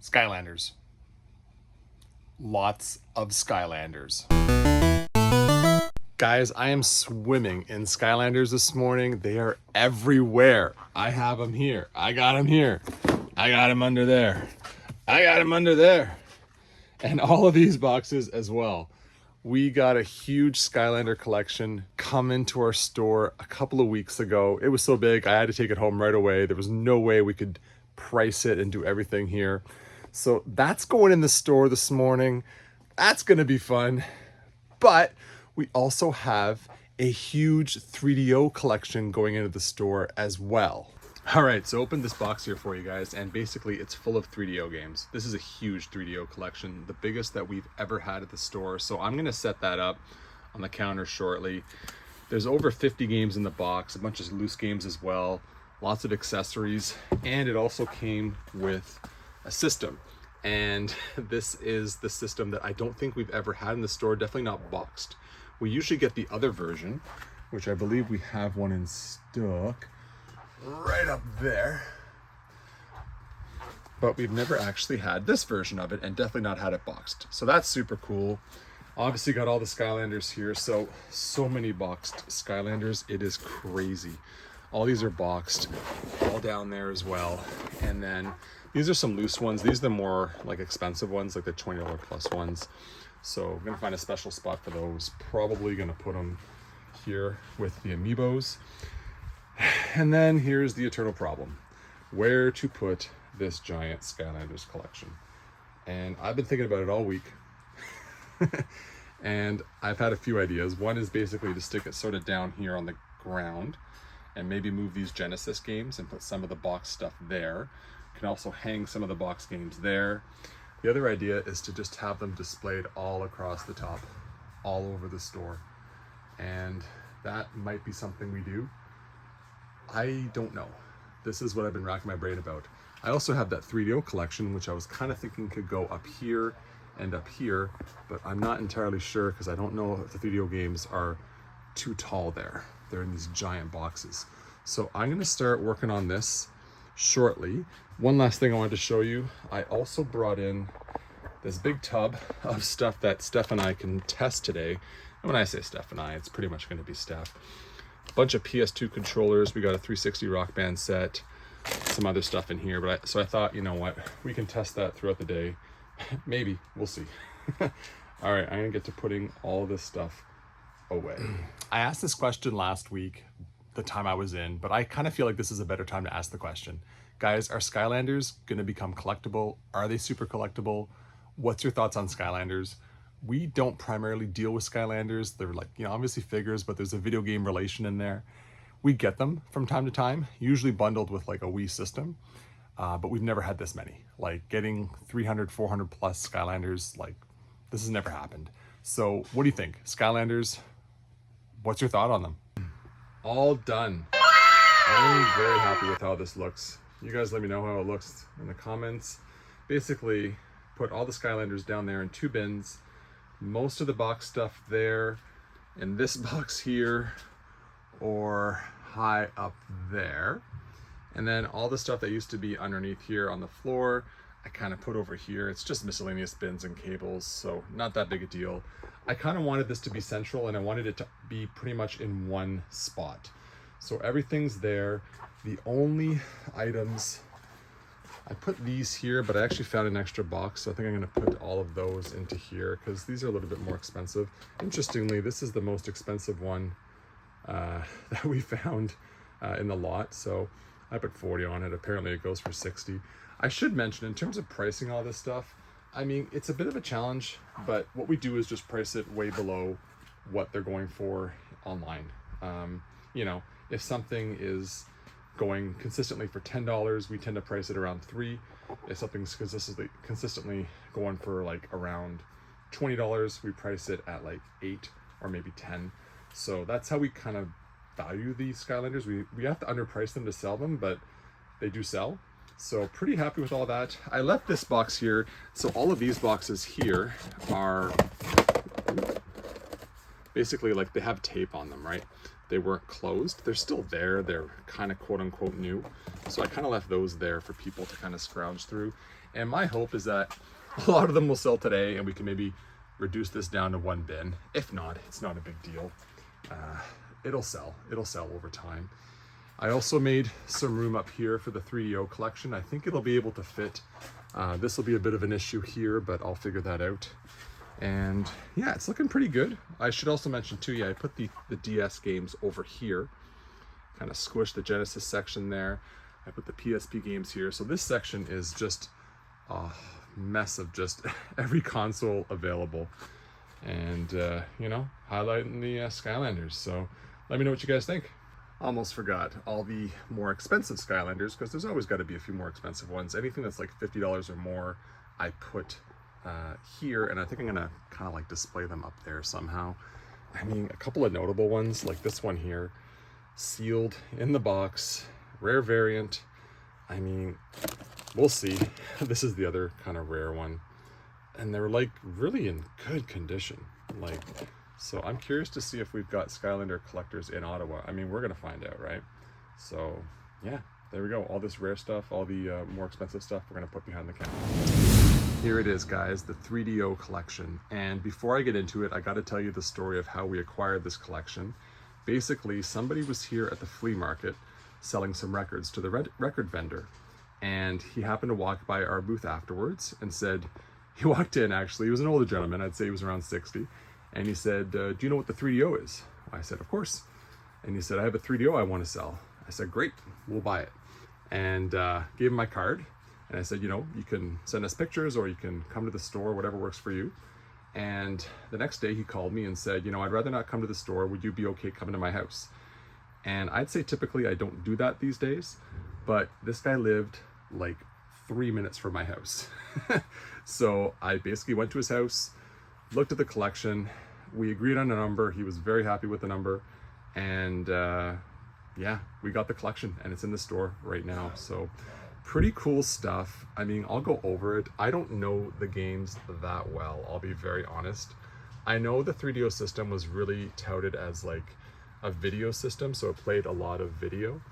Skylanders. Lots of Skylanders. Guys, I am swimming in Skylanders this morning. They are everywhere. I have them here. I got them here. I got them under there. I got them under there. And all of these boxes as well. We got a huge Skylander collection come into our store a couple of weeks ago. It was so big, I had to take it home right away. There was no way we could price it and do everything here. So that's going in the store this morning. That's gonna be fun. But we also have a huge 3DO collection going into the store as well. All right, so open this box here for you guys, and basically it's full of 3DO games. This is a huge 3DO collection, the biggest that we've ever had at the store. So I'm gonna set that up on the counter shortly. There's over 50 games in the box, a bunch of loose games as well, lots of accessories, and it also came with a system. And this is the system that I don't think we've ever had in the store, definitely not boxed. We usually get the other version, which I believe we have one in stock right up there, but we've never actually had this version of it, and definitely not had it boxed. So that's super cool. Obviously got all the Skylanders here, so many boxed Skylanders, it is crazy. All these are boxed, all down there as well. And then these are some loose ones. These are the more like expensive ones, like the $20 plus ones. So I'm gonna find a special spot for those. Probably gonna put them here with the amiibos. And then here's the eternal problem, where to put this giant Skylanders collection. And I've been thinking about it all week. And I've had a few ideas. One is basically to stick it sort of down here on the ground and maybe move these Genesis games and put some of the box stuff there. You can also hang some of the box games there. The other idea is to just have them displayed all across the top, all over the store. And that might be something we do. I don't know. This is what I've been racking my brain about. I also have that 3DO collection, which I was kind of thinking could go up here and up here, but I'm not entirely sure because I don't know if the 3DO games are too tall there. They're in these giant boxes. So I'm gonna start working on this shortly. One last thing I wanted to show you. I also brought in this big tub of stuff that Steph and I can test today. And when I say Steph and I, it's pretty much gonna be Steph. Bunch of PS2 controllers. We got a 360 Rock Band set, some other stuff in here. But so I thought, you know what, we can test that throughout the day. Maybe, we'll see. All right, I'm gonna get to putting all this stuff away. I asked this question last week, the time I was in, but I kind of feel like this is a better time to ask the question. Guys, are Skylanders gonna become collectible? Are they super collectible? What's your thoughts on Skylanders? We don't primarily deal with Skylanders. They're like, you know, obviously figures, but there's a video game relation in there. We get them from time to time, usually bundled with like a Wii system, but we've never had this many. Like getting 300, 400 plus Skylanders, like this has never happened. So what do you think? Skylanders, what's your thought on them? All done. I'm very happy with how this looks. You guys let me know how it looks in the comments. Basically, put all the Skylanders down there in 2 bins. Most of the box stuff there in this box here or high up there. And then all the stuff that used to be underneath here on the floor, I kind of put over here. It's just miscellaneous bins and cables, so not that big a deal. I kind of wanted this to be central and I wanted it to be pretty much in one spot. So everything's there. The only items, I put these here, but I actually found an extra box, so I think I'm gonna put all of those into here because these are a little bit more expensive. Interestingly, this is the most expensive one that we found in the lot, so I put 40 on it. Apparently it goes for 60. I should mention, in terms of pricing all this stuff, I mean, it's a bit of a challenge, but what we do is just price it way below what they're going for online. You know, if something is going consistently for $10, we tend to price it around $3. If something's consistently going for like around $20, we price it at like $8 or maybe $10. So that's how we kind of value these Skylanders. We have to underprice them to sell them, but they do sell. So pretty happy with all that. I left this box here. So all of these boxes here are basically like they have tape on them, right? They weren't closed. They're still there. They're kind of quote unquote new. So I kind of left those there for people to kind of scrounge through. And my hope is that a lot of them will sell today and we can maybe reduce this down to 1 bin. If not, it's not a big deal. It'll sell over time. I also made some room up here for the 3DO collection. I think it'll be able to fit. This will be a bit of an issue here, but I'll figure that out. And yeah, it's looking pretty good. I should also mention too, yeah, I put the DS games over here, kind of squished the Genesis section there. I put the PSP games here. So this section is just a mess of just every console available. And, you know, highlighting the Skylanders. So let me know what you guys think. Almost forgot all the more expensive Skylanders, because there's always got to be a few more expensive ones. Anything that's like $50 or more, I put here, and I think I'm gonna kind of like display them up there somehow. I mean, a couple of notable ones, like this one here, sealed in the box, rare variant. I mean, we'll see. This is the other kind of rare one, and they're like really in good condition. Like, so I'm curious to see if we've got Skylander collectors in Ottawa. I mean, we're gonna find out, right? So yeah, there we go. All this rare stuff, all the more expensive stuff, we're gonna put behind the camera. Here it is, guys, the 3DO collection. And before I get into it, I got to tell you the story of how we acquired this collection. Basically, somebody was here at the flea market selling some records to the record vendor. And he happened to walk by our booth afterwards and said, he walked in actually, he was an older gentleman, I'd say he was around 60. And he said, do you know what the 3DO is? I said, of course. And he said, I have a 3DO I want to sell. I said, great, we'll buy it. And gave him my card. And I said, you know, you can send us pictures or you can come to the store, whatever works for you. And the next day he called me and said, you know, I'd rather not come to the store. Would you be okay coming to my house? And I'd say typically I don't do that these days, but this guy lived like 3 minutes from my house. So I basically went to his house, looked at the collection. We agreed on a number. He was very happy with the number. And yeah, we got the collection and it's in the store right now. So pretty cool stuff. I mean, I'll go over it. I don't know the games that well, I'll be very honest. I know the 3DO system was really touted as like a video system, so it played a lot of video.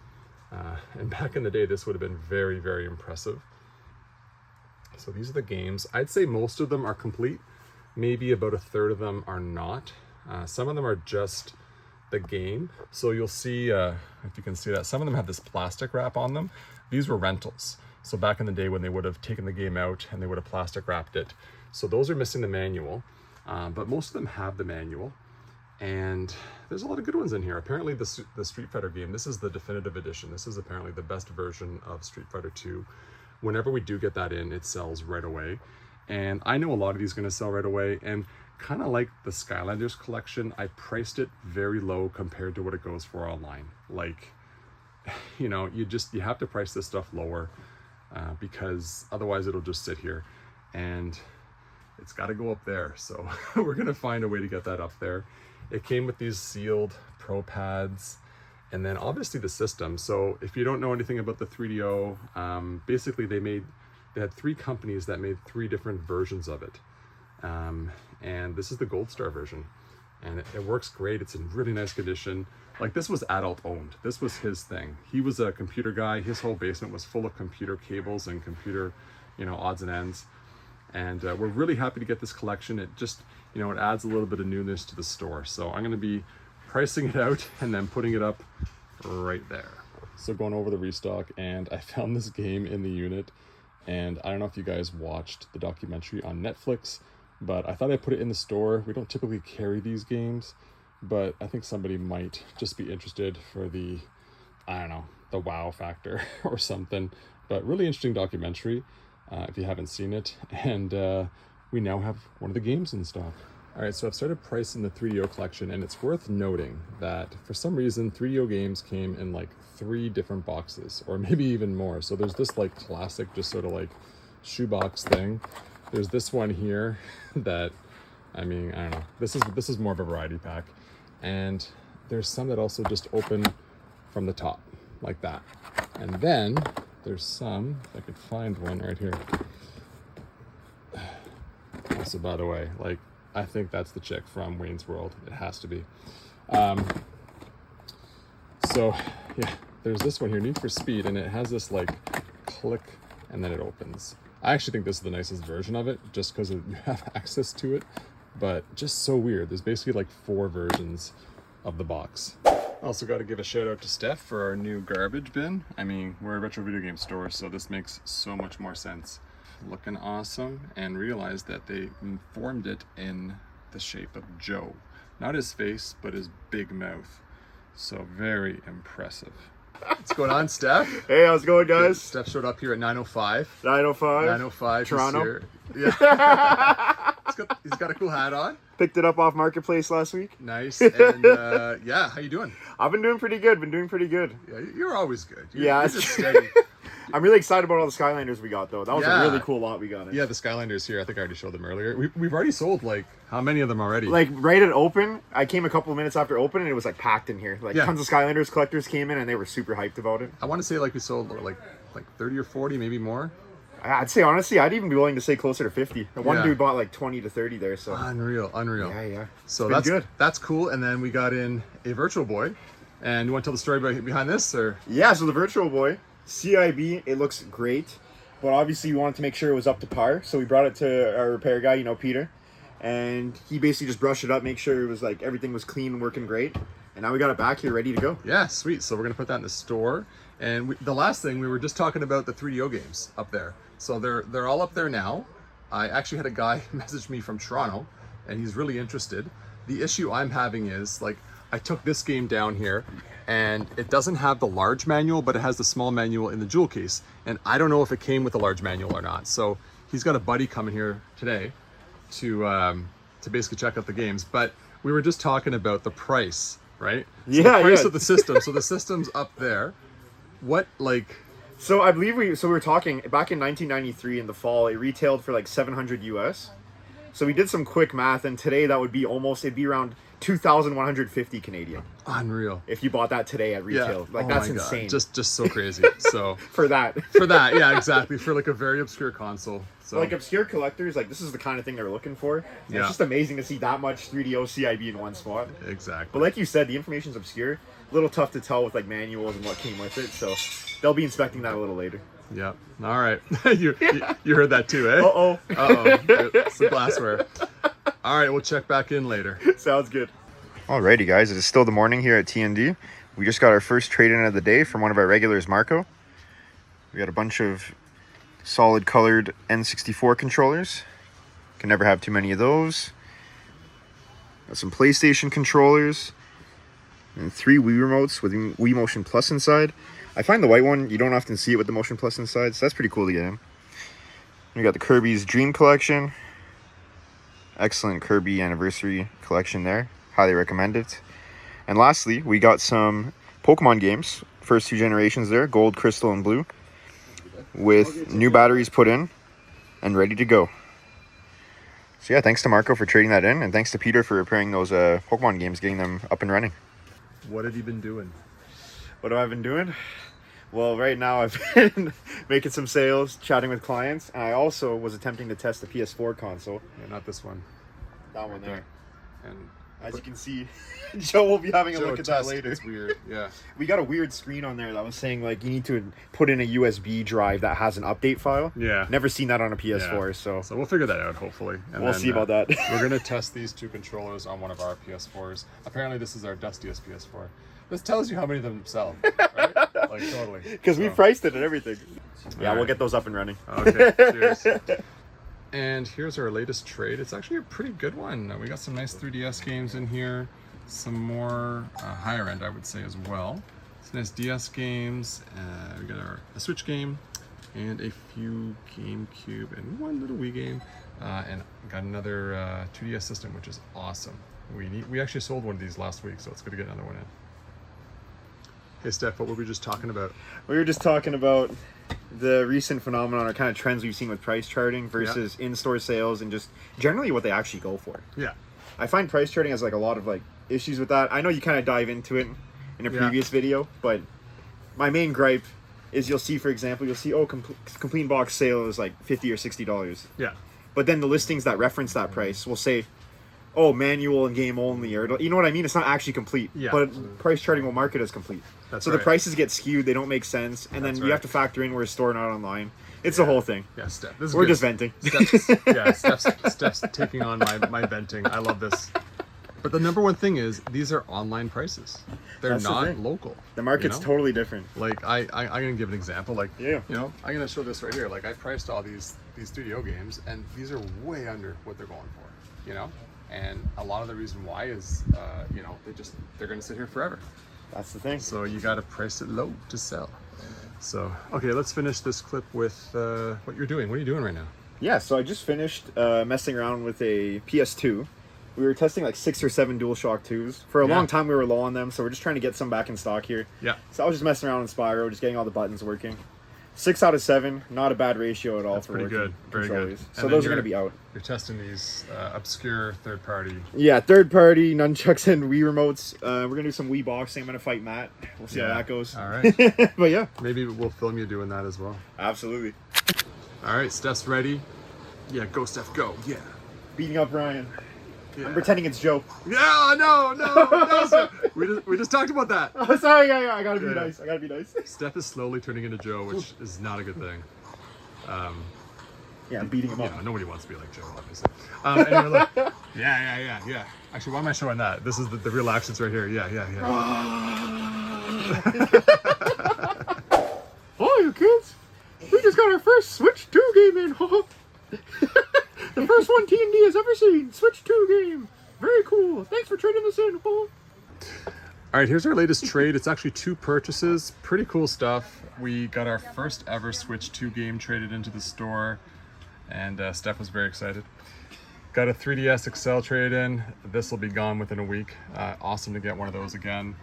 And back in the day, this would have been very, very impressive. So these are the games. I'd say most of them are complete. Maybe about a third of them are not. Some of them are just the game. So you'll see, if you can see that, some of them have this plastic wrap on them. These were rentals. So back in the day when they would have taken the game out and they would have plastic wrapped it. So those are missing the manual, but most of them have the manual. And there's a lot of good ones in here. Apparently the Street Fighter game, this is the definitive edition. This is apparently the best version of Street Fighter 2. Whenever we do get that in, it sells right away. And I know a lot of these are gonna sell right away. And kind of like the Skylanders collection, I priced it very low compared to what it goes for online. Like, you know, you have to price this stuff lower because otherwise it'll just sit here and it's got to go up there. So we're going to find a way to get that up there. It came with these sealed Pro pads and then obviously the system. So if you don't know anything about the 3DO, basically they had 3 companies that made 3 different versions of it. And this is the Gold Star version. And it works great. It's in really nice condition. Like this was adult owned. This was his thing. He was a computer guy. His whole basement was full of computer cables and computer, you know, odds and ends. And we're really happy to get this collection. It just, you know, it adds a little bit of newness to the store. So I'm going to be pricing it out and then putting it up right there. So going over the restock, and I found this game in the unit. And I don't know if you guys watched the documentary on Netflix, but I thought I'd put it in the store. We don't typically carry these games, but I think somebody might just be interested for the, I don't know, the wow factor or something. But really interesting documentary if you haven't seen it. And we now have one of the games in stock. All right, so I've started pricing the 3DO collection, and it's worth noting that for some reason 3DO games came in like 3 different boxes, or maybe even more. So there's this like classic, just sort of like shoebox thing. There's this one here that, I mean, I don't know. This is more of a variety pack. And there's some that also just open from the top like that. And then there's some, if I could find one right here. Also, by the way, like, I think that's the chick from Wayne's World. It has to be. So yeah, there's this one here, Need for Speed, and it has this like click and then it opens. I actually think this is the nicest version of it, just because you have access to it. But just so weird. There's basically like 4 versions of the box. Also got to give a shout out to Steph for our new garbage bin. I mean, we're a retro video game store, so this makes so much more sense. Looking awesome, and realized that they formed it in the shape of Joe. Not his face, but his big mouth. So very impressive. What's going on, Steph? Hey, how's it going, guys? Steph showed up here at 9:05. 9:05. 9:05. Toronto. Yeah. he's got a cool hat on. Picked it up off Marketplace last week. Nice. And yeah, how you doing? I've been doing pretty good. Yeah, you're always good. Yeah, you're just steady. I'm really excited about all the Skylanders we got, though. That was Yeah. a really cool lot we got. Yeah, the Skylanders here. I think I already showed them earlier. We've already sold like how many of them already? Like right at open, I came a couple of minutes after open, and it was like packed in here. Like Yeah. tons of Skylanders collectors came in, and they were super hyped about it. I want to say like we sold like 30 or 40, maybe more. I'd say honestly, I'd even be willing to say closer to 50. The one Yeah. dude bought like 20 to 30 there. So Unreal. yeah. So It's that's been good. That's cool. And then we got in a Virtual Boy. And you want to tell the story behind this, or? Yeah, so the Virtual Boy, CIB, it looks great, but obviously we wanted to make sure it was up to par, so we brought it to our repair guy, Peter, and he basically just brushed it up, make sure it was like everything was clean and working great, and now we got it back here ready to go. Yeah, sweet. So we're gonna put that in the store. And the last thing, we were just talking about the 3DO games up there. So they're all up there now. I actually had a guy message me from Toronto, and he's really interested. The issue I'm having is like, I took this game down here and it doesn't have the large manual, but it has the small manual in the jewel case. And I don't know if it came with the large manual or not. So he's got a buddy coming here today to basically check out the games. But we were just talking about the price, right? So the price of the system. So the system's up there. What, like... So I believe we were talking back in 1993 in the fall, it retailed for like 700 US. So we did some quick math, and today that would be it'd be around 2,150 Canadian. Unreal. If you bought that today at retail. Yeah. Like, that's insane. Just so crazy. So for that. Yeah, exactly. For like a very obscure console. So like obscure collectors, like this is the kind of thing they're looking for. And Yeah. It's just amazing to see that much 3DO CIB in one spot. Exactly. But like you said, the information's obscure. A little tough to tell with like manuals and what came with it. So they'll be inspecting that a little later. Yeah. All right. you heard that too, eh? Uh-oh. It's the glassware. All right, we'll check back in later. Sounds good. Alrighty, guys. It is still the morning here at T&D. We just got our first trade-in of the day from one of our regulars, Marco. We got a bunch of solid colored N64 controllers. Can never have too many of those. Got some PlayStation controllers. And 3 Wii remotes with Wii Motion Plus inside. I find the white one, you don't often see it with the Motion Plus inside, so that's pretty cool to get in. We got the Kirby's Dream Collection. Excellent Kirby Anniversary Collection there. Highly recommend it. And lastly, we got some Pokemon games. First 2 generations there, Gold, Crystal, and Blue. With new batteries put in and ready to go. So yeah, thanks to Marco for trading that in, and thanks to Peter for repairing those Pokemon games, getting them up and running. What have you been doing? What have I been doing? Well, right now I've been making some sales, chatting with clients, and I also was attempting to test the PS4 console. Yeah, not this one. That one there. And as you can see, Joe will be having a Joe look at test, that later. It's weird, yeah. We got a weird screen on there that was saying like you need to put in a USB drive that has an update file. Yeah. Never seen that on a PS4, Yeah. so we'll figure that out, hopefully. And we'll then, see about that. We're going to test these 2 controllers on one of our PS4s. Apparently this is our dustiest PS4. This tells you how many of them sell, right? Like, totally. Because we priced it and everything. Yeah, All we'll right. get those up and running. Okay, cheers. And here's our latest trade. It's actually a pretty good one. We got some nice 3DS games in here. Some more higher end, I would say, as well. Some nice DS games. We got a Switch game and a few GameCube and 1 little Wii game. And got another 2DS system, which is awesome. We actually sold one of these last week, so it's good to get another one in. Hey Steph, what were we just talking about? We were just talking about the recent phenomenon or kind of trends we've seen with price charting versus in-store sales and just generally what they actually go for. Yeah. I find price charting has like a lot of like issues with that. I know you kind of dive into it in a previous video, but my main gripe is you'll see, for example, complete box sale is like $50 or $60. Yeah. But then the listings that reference that price will say, oh, manual and game only, or you know what I mean? It's not actually complete, but price charting will mark it as complete. That's so right. the prices get skewed, they don't make sense, and then That's you right. have to factor in we're a store, not online. It's the whole thing. Yeah, Steph. This is We're good. just venting. Steph's taking on my venting. I love this. But the number one thing is these are online prices. They're That's the not thing. local. The market's totally different. Like I'm gonna give an example. Like Yeah. I'm gonna show this right here. Like I priced all these studio games, and these are way under what they're going for. And a lot of the reason why is they're gonna sit here forever. That's the thing. So you gotta price it low to sell. So okay, let's finish this clip with what you're doing. What are you doing right now? Yeah, so I just finished messing around with a PS2. We were testing like 6 or 7 DualShock 2s. For a long time we were low on them, so we're just trying to get some back in stock here. Yeah. So I was just messing around with Spyro, just getting all the buttons working. 6 out of 7, not a bad ratio at all. That's for pretty working good. Very controllers. good. So those are going to be out. You're testing these obscure third-party. Yeah, third-party nunchucks and Wii remotes. We're going to do some Wii boxing. I'm going to fight Matt. We'll see how that goes. All right. But yeah. Maybe we'll film you doing that as well. Absolutely. All right, Steph's ready. Yeah, go, Steph, go. Yeah. Beating up Ryan. Yeah. I'm pretending it's Joe. Yeah, no, Steph. We just talked about that. Oh, sorry, yeah, I gotta be nice. I gotta be nice. Steph is slowly turning into Joe, which is not a good thing. Yeah, I'm beating him up. Nobody wants to be like Joe, obviously. Anyway, look. Yeah. Actually, why am I showing that? This is the real actions right here. Yeah. Oh, you kids! We just got our first Switch 2 game in. The first one T&D has ever seen. Switch 2 game. Very cool. Thanks for trading this in. All right, here's our latest trade. It's actually 2 purchases. Pretty cool stuff. We got our first ever Switch 2 game traded into the store, and Steph was very excited. Got a 3DS XL trade in. This will be gone within a week. Awesome to get one of those again.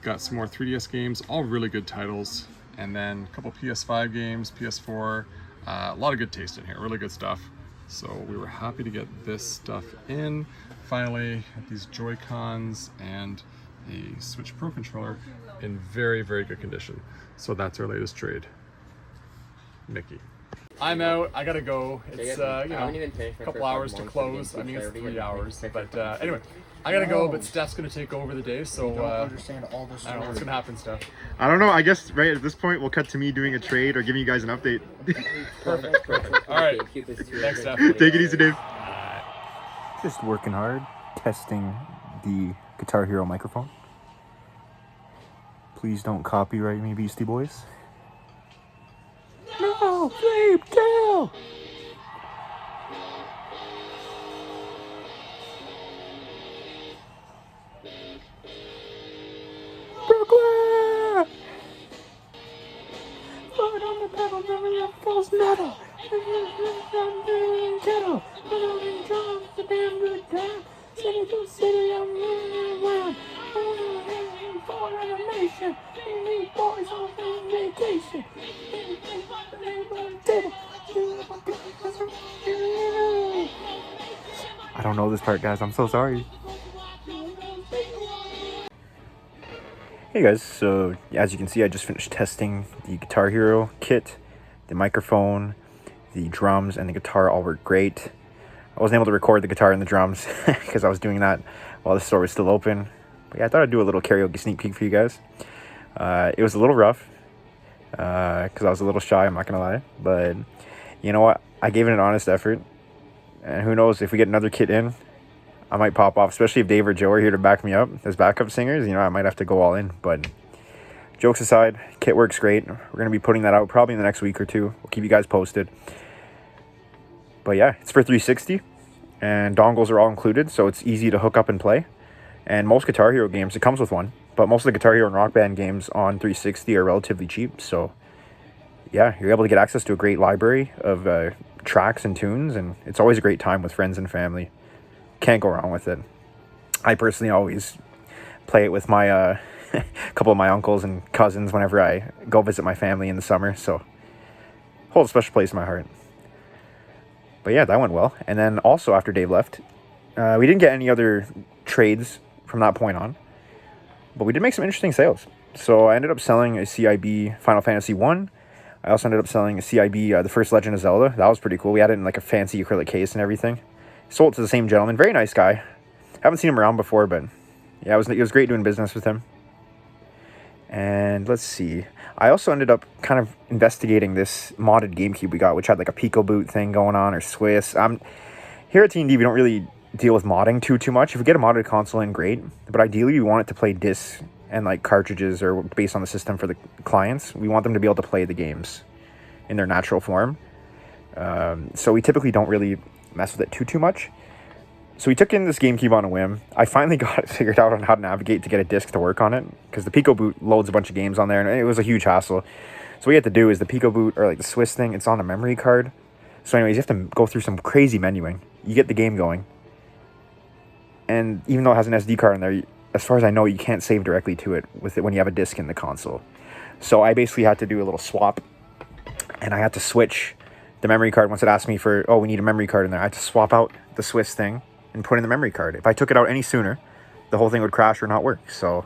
Got some more 3DS games, all really good titles. And then a couple PS5 games, PS4. A lot of good taste in here, really good stuff. So we were happy to get this stuff in. Finally, these Joy-Cons and a Switch Pro controller in very, very good condition. So that's our latest trade. Mickey. I'm out. I gotta go. It's a couple hours to close. I mean, it's 3 hours. But anyway, I gotta go. But Steph's gonna take over the day. So I don't know what's gonna happen, Steph. I don't know. I guess right at this point we'll cut to me doing a trade or giving you guys an update. Perfect. All right. Thanks, Steph. Take it easy, Dave. Just working hard, testing the Guitar Hero microphone. Please don't copyright me, Beastie Boys. No, Flape Tail! Brooklyn! Foot on the pedal, never falls metal. Kettle, drums, a damn good time. City to city, I'm running around. For animation, these boys on vacation. I don't know this part, guys. I'm so sorry. Hey guys, so as you can see, I just finished testing the Guitar Hero kit, the microphone, the drums, and the guitar all work great. I wasn't able to record the guitar and the drums because I was doing that while the store was still open. But yeah, I thought I'd do a little karaoke sneak peek for you guys. It was a little rough because I was a little shy, I'm not going to lie. But you know what? I gave it an honest effort. And who knows, if we get another kit in, I might pop off, especially if Dave or Joe are here to back me up as backup singers. I might have to go all in. But jokes aside, kit works great. We're going to be putting that out probably in the next week or two. We'll keep you guys posted. But yeah, it's for 360, and dongles are all included, so it's easy to hook up and play. And most Guitar Hero games, it comes with one, but most of the Guitar Hero and Rock Band games on 360 are relatively cheap. So yeah, you're able to get access to a great library of tracks and tunes, and it's always a great time with friends and family. Can't go wrong with it. I personally always play it with my couple of my uncles and cousins whenever I go visit my family in the summer, so holds a special place in my heart. But yeah, that went well. And then also after Dave left, we didn't get any other trades from that point on, but we did make some interesting sales. So I ended up selling a CIB Final Fantasy 1. I also ended up selling a CIB The First Legend of Zelda. That was pretty cool. We had it in like a fancy acrylic case and everything. Sold it to the same gentleman. Very nice guy. Haven't seen him around before, but yeah, it was great doing business with him. And let's see. I also ended up kind of investigating this modded GameCube we got, which had like a Pico boot thing going on, or Swiss. Here at T&D, we don't really deal with modding too much. If we get a modded console in, great. But ideally, we want it to play discs and like cartridges, or based on the system for the clients. We want them to be able to play the games in their natural form. So we typically don't really mess with it too much. So we took in this GameCube on a whim. I finally got it figured out on how to navigate to get a disc to work on it, because the Pico boot loads a bunch of games on there, and it was a huge hassle. So what you have to do is the Pico boot, or like the Swiss thing, it's on a memory card. So anyways, you have to go through some crazy menuing. You get the game going, and even though it has an SD card in there, as far as I know, you can't save directly to it with it when you have a disc in the console. So I basically had to do a little swap, and I had to switch the memory card. Once it asked me for, oh, we need a memory card in there, I had to swap out the Swiss thing and put in the memory card. If I took it out any sooner, the whole thing would crash or not work. So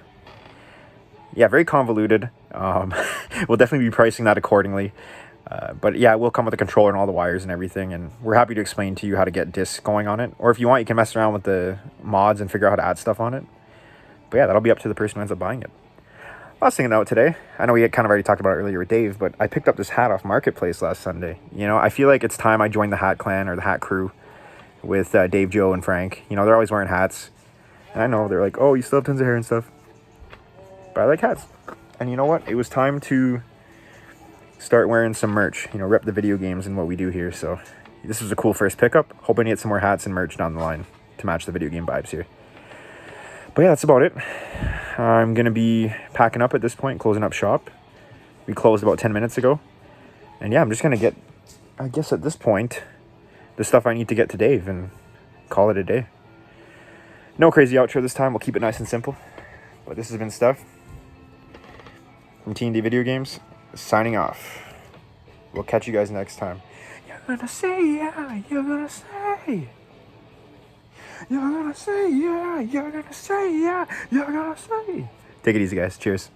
yeah, very convoluted. We'll definitely be pricing that accordingly. But yeah, it will come with a controller and all the wires and everything, and we're happy to explain to you how to get discs going on it. Or if you want, you can mess around with the mods and figure out how to add stuff on it. But yeah, that'll be up to the person who ends up buying it. Last thing to note today, I know we had kind of already talked about it earlier with Dave, but I picked up this hat off Marketplace last Sunday. You know, I feel like it's time I joined the hat clan, or the hat crew, with Dave, Joe, and Frank. You know, they're always wearing hats. And I know they're like, oh, you still have tons of hair and stuff. But I like hats. And you know what? It was time to start wearing some merch. You know, rep the video games and what we do here. So this was a cool first pickup. Hoping to get some more hats and merch down the line to match the video game vibes here. But yeah, that's about it. I'm going to be packing up at this point, closing up shop. We closed about 10 minutes ago. And yeah, I'm just going to get, I guess at this point, the stuff I need to get to Dave and call it a day. No crazy outro this time. We'll keep it nice and simple. But this has been Steph from T&D Video Games, signing off. We'll catch you guys next time. You're gonna say yeah, you're gonna say. You're gonna say yeah, you're gonna say yeah, you're gonna say. Take it easy, guys. Cheers.